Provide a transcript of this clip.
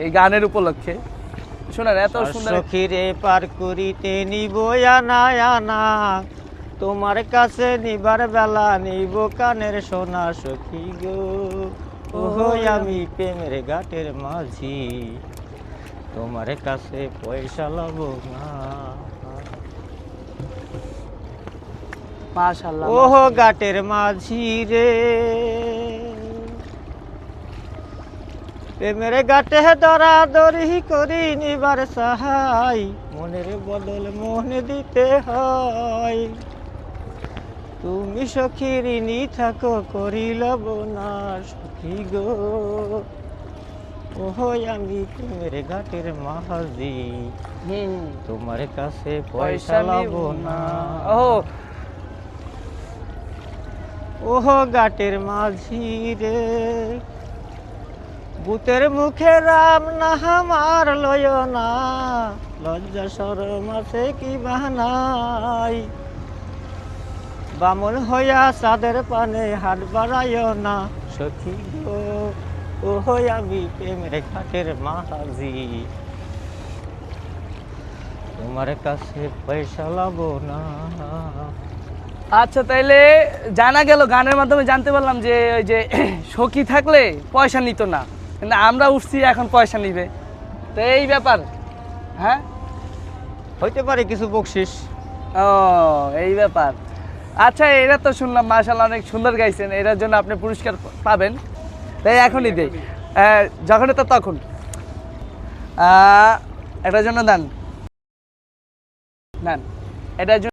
এই গানের উপলক্ষে শোনেন, এত সুন্দর। সখীরে পার করিতে নিব আনা আনা, তোমার কাছে নিবার বেলা নিব কানের সোনা সখী গো। ওহো আমি প্রেমের ঘাটের মাঝি, তোমার কাছে পয়সা লব না। মাশাআল্লাহ। ওহো ঘাটের মাঝি রে, প্রেমের ঘাটে দরাদরি করি নিবার সাহাই, মনের বদল মন দিতে হয়। তুমি সখী ঋণী থাকো করিলব না সখী গো। ওহো আমি প্রেমের ঘাটের মাঝি, তোমার কাছে পয়সা লব না। ওহো ঘাটের মাঝি রে, ভূতের মুখে রাম না আমার লয় না, লজ্জা শরম আছে কি বাহানাই। বামন হইয়া চাঁদের পানে হাত বাড়ায় না সখী গো। ওহো আমি প্রেমের ঘাটের মাঝি, তোমার কাছে পয়সা লব না। আচ্ছা, তাইলে জানা গেল, গানের মাধ্যমে জানতে পারলাম যে ওই যে সখী থাকলে পয়সা নিত না, কিন্তু আমরা উঠছি এখন পয়সা নিবে, তো এই ব্যাপার। হ্যাঁ, হইতে পারে কিছু বকশিস। ও এই ব্যাপার। আচ্ছা, এরা তো শুনলাম মাশাআল্লাহ অনেক সুন্দর গাইছেন, এটার জন্য আপনি পুরস্কার পাবেন। তাই এখনই দেই, যখন তো তখন এটার জন্য দেন, এটার জন্য